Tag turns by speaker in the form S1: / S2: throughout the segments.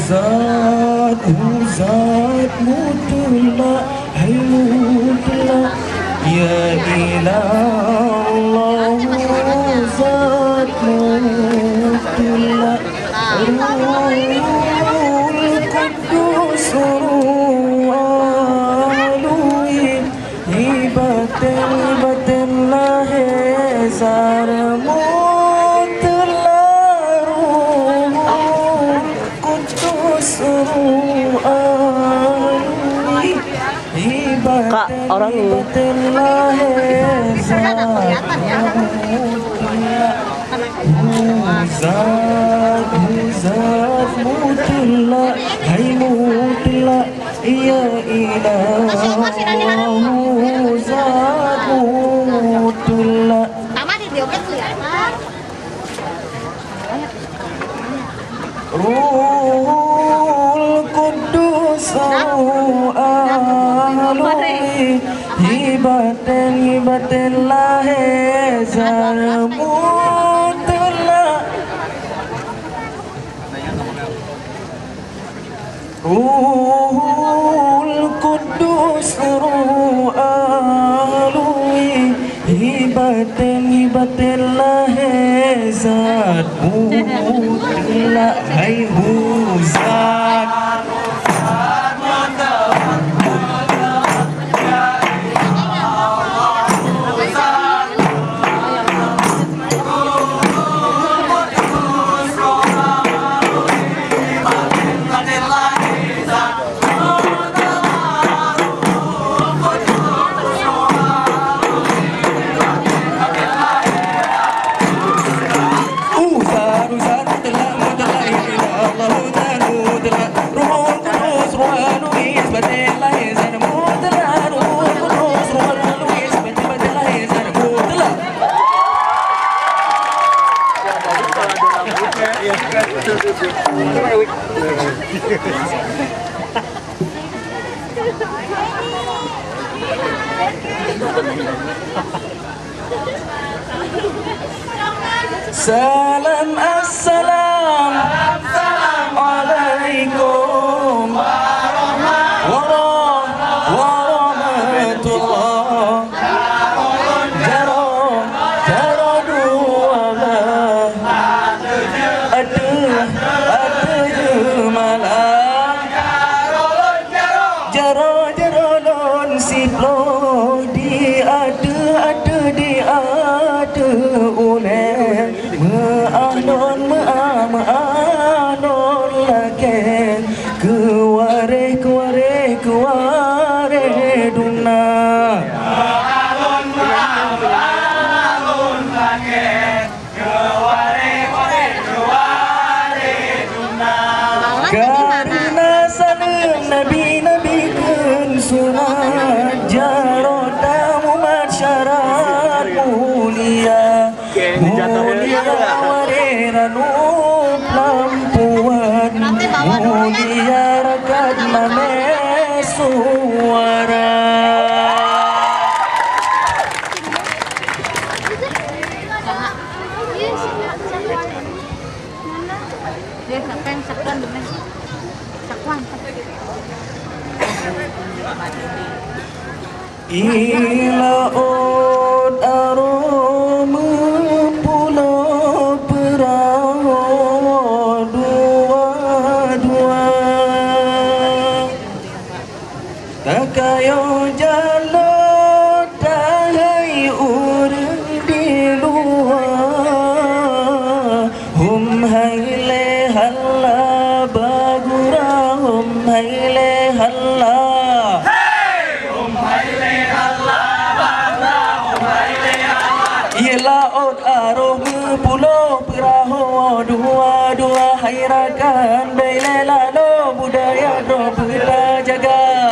S1: zat mutlak, hai mutlak, ya ilallah, zat mutlak, Ruhul Qudus, Ru'alui, hibatin lahe zar mutlak, Ruhul Qudus, Ru'alui, hibatin lahe zar Zat mutlak, hai mutlak, ya ilallah, zat mutlak. Ruhul Qudus, Ru'alui, hibatin lahe zar mutlak, Ruhul Qudus, Ru'alui, hibatin lahe zat mutlak, hai zat Salam assalamualaikum warahmatullah. Jaro dua ada malam. Jaro lon siplo di ada ulen. Ma'anon laken kuare duna. Ma'anon laken kuare duna. Karena salam nabi kun surat jaro tamu masyarakat mulia wareranu lampuan mulia rakat mame suara. Ilaud aroma pulau perahu dua tak kayo jalur dahai urang di luar. Hum haile halla bagura, hum haile halla. Laut aroma pulau perahu dua hairakan bela lalu budaya kita jaga.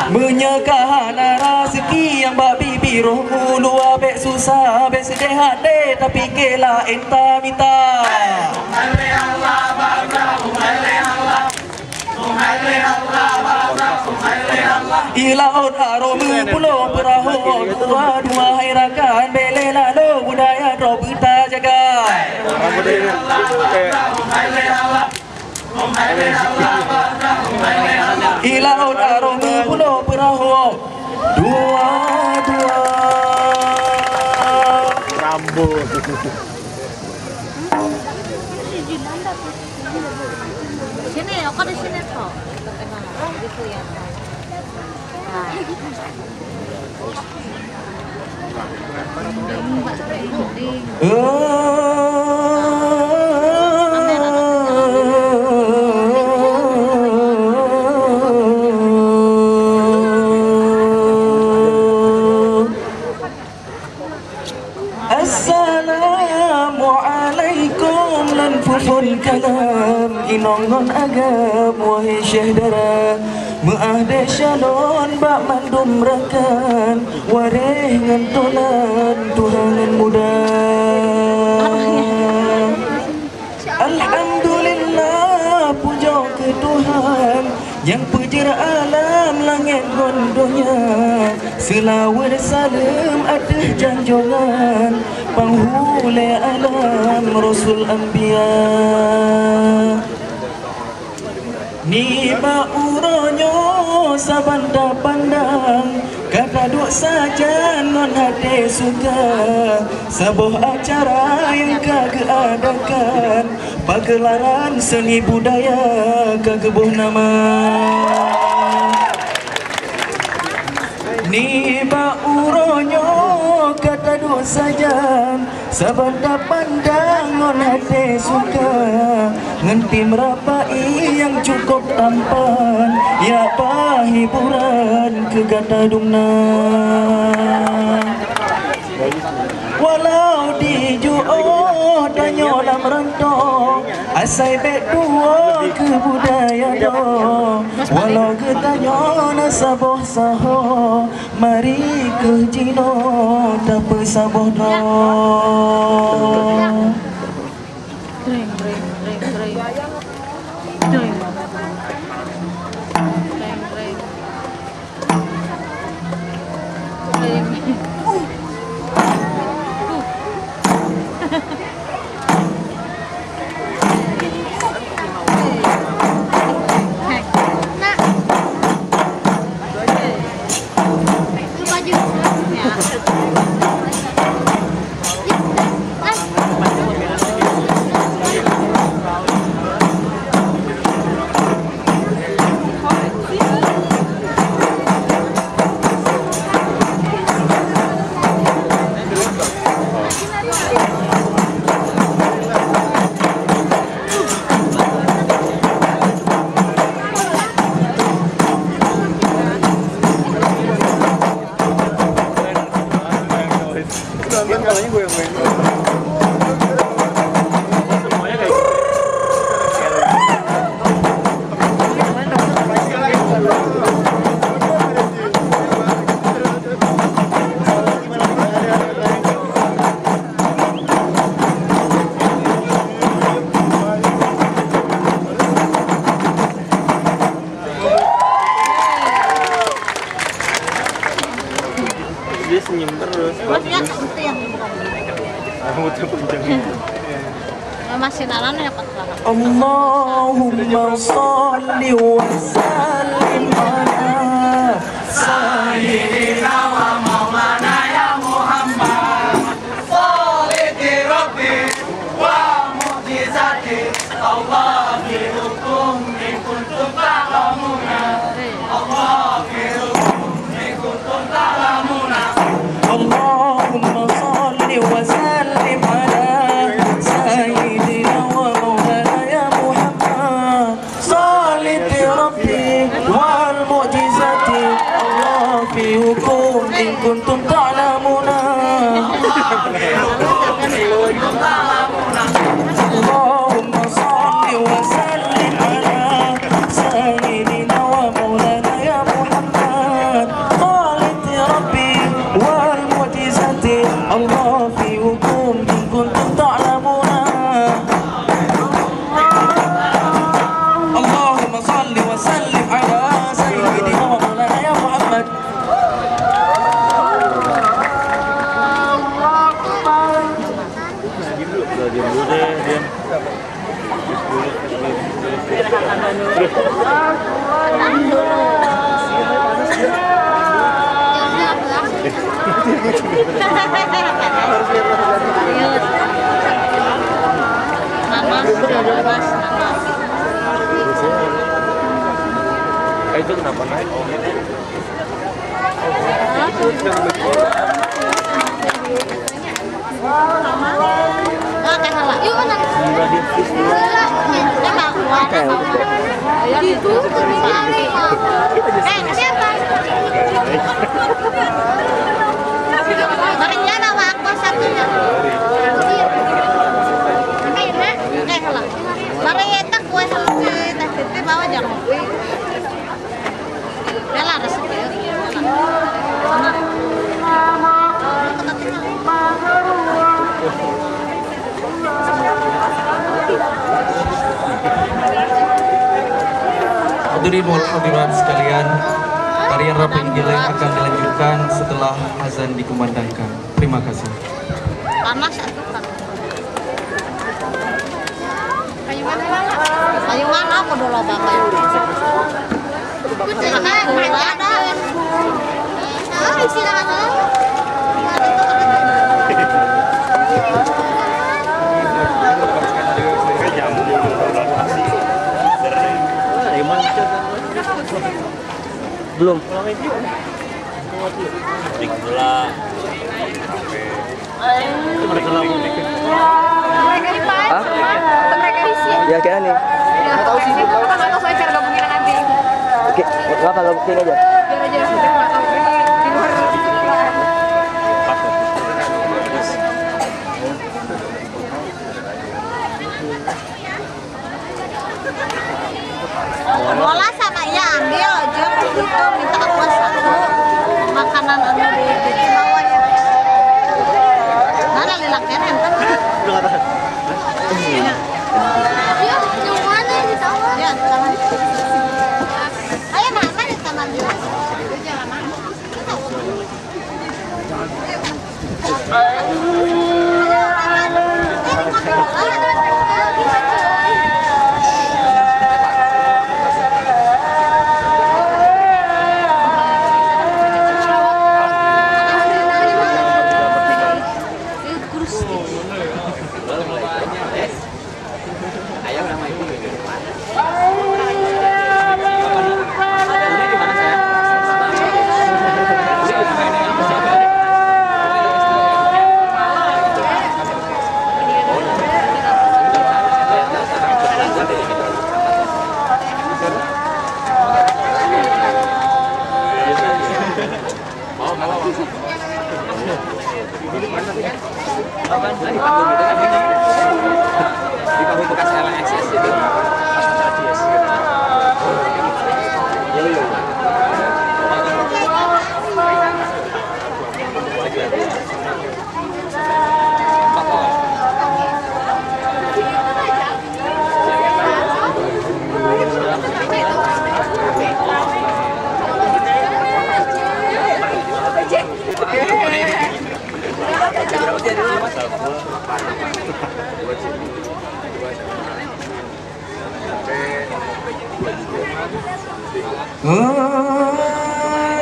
S1: Menyekah rezeki yang babi biru luar bek susah bek sedih hati tapi kela entah minta. Allah Ilaut aroma pulau perahu dua hairakan bele lalu budaya robita jaga. Ilaut aroma pulau perahu dua
S2: rambut.
S3: Sini, aku di sini kok. Gitu ya.
S1: Assalamualaikum lan fuful kalam inongon agam wahai syahdara Maahde shalon bak mandum rakan wareh ngantonan Tuhan muda. Alhamdulillah puja ke Tuhan yang puja alam langit gondonya. Selawat salam atas janjongan penghulu alam Rasul Anbiya. Ni bauronyo sabanda pandang kata duk saja non hati suka sebuah acara yang kagak adakan pagelaran seni budaya kagebuh nama. Ni bauronyo kata duk saja sabanda pandang non hati suka nganti merapai yang cukup tampan ya apa hiburan ke gata dumna. Walau di juo tanyo lam rantau asai bet dua ke budaya do walau ke tanyo nasaboh saho mari ke jino tak pesaboh do.
S2: Dia senyum terus.
S3: Maksudnya itu yang
S2: Rambutnya panjang.
S3: masih naran ya Pak.
S1: Allahumma salli wa sallim ala sayyidina wa maulana ya Muhammad salli rabbi wa mu'jizati Allah fi hukum in kuntum ta'lamuna Allah fi hukum in kuntum ta'lamuna Allahumma salli wa sallim ala sayyidina wa maulana ya Muhammad salli rabbi wal mu'jizati Allah fi hukum in kuntum ta'lamuna Allahumma salli wa sallim ala sayyidina wa maulana ya Muhammad salli rabbi wal mu'jizati Allah fi hukum in kuntum ta'lamuna Allahumma salli wa sallim ala sayyidina
S2: kenapa naik?
S3: Nggak kayak halah. Yuk kan nanti. Emang itu siapa? Marinya nama aku satunya. Kayak halah. Mari kita kue halah tadi bawa jangan. Bela resep ya.
S1: Hadirin wal hadirat sekalian, tarian Rapid Geleng akan dilanjutkan setelah azan dikumandangkan. Terima kasih.
S3: Panas atau kan? Kayu mana aku dulu bapak?
S2: Belum.
S4: Ya kira nih. Nggak tahu sih. Nggak tahu saya cara gabungin nanti. Oke, nggak apa gabungin aja. Biar aja sudah nggak tahu ini di luar.
S3: Bola sama ya ambil aja gitu minta aku satu makanan anu di bawah ya. Mana lelaknya nempel? Ya, yang mana di taman? Ya, taman. Ayo mana di taman jelas? Jangan mana.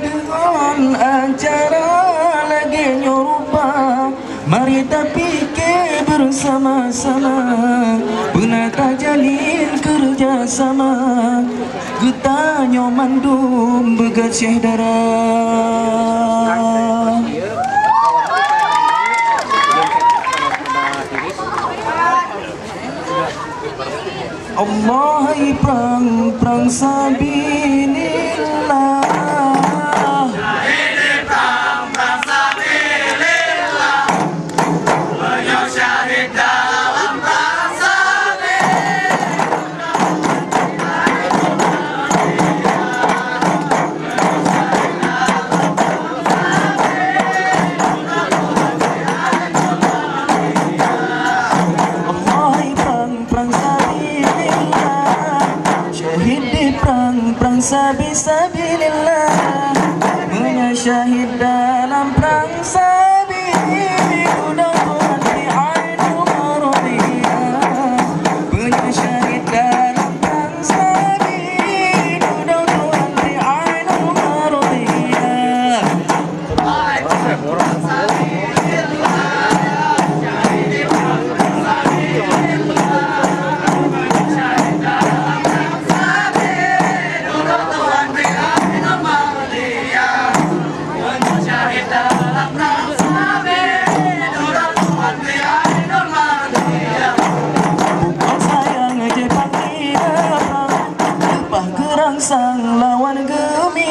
S1: Dengan acara lagi nyorupa, mari kita fikir bersama-sama, penata jalin kerjasama, kita nyomandum begat syekh darah. Allah perang sabilillah.
S5: Ini perang sabilillah, beliau syahid dalam perang
S1: Sabilillah, punya syahid dalam perang sabilillah, ainul maradiyah, punya syahid dalam perang sabilillah, ainul maradiyah.
S5: Tuhan beri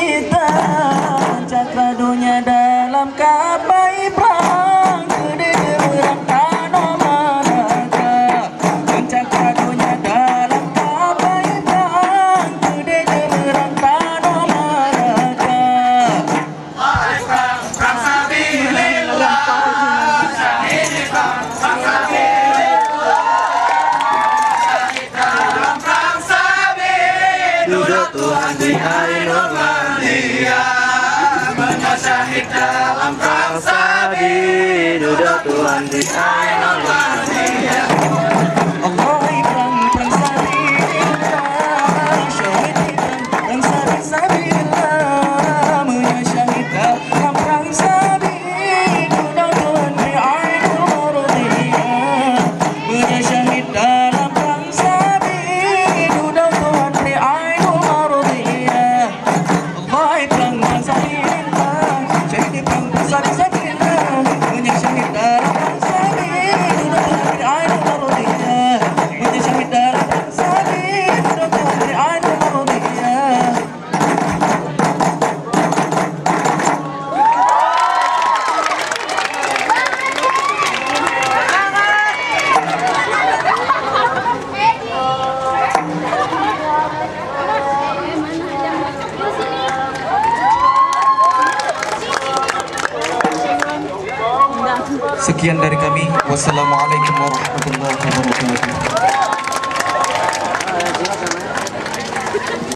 S1: hitam cakra dunia dalam kapai perang gede gemerang tanah manaka cakra dunia dalam kapai perang gede gemerang tanah manaka
S5: perang sabilillah syahid perang sabilillah syahid dalam perang sabil duduk Tuhan di Ainul Mania syahid dalam perang sabil duduk Tuhan di Ainul Mania
S1: Allah perang sabilillah syahid perang sabilillah menyasyahid dalam perang sabil duduk Tuhan di Ainul Mardiyah menyasyahid dalam perang sabil duduk Tuhan di Ainul Mardiyah Allah perang sabilillah syahid perang sabilillah menyasyahid dalam perang sabil duduk Tuhan di Ainul Mardiyah menyasyahid dalam perang sabil duduk Tuhan di Ainul Mardiyah. Sekian dari kami. Wassalamualaikum warahmatullahi wabarakatuh.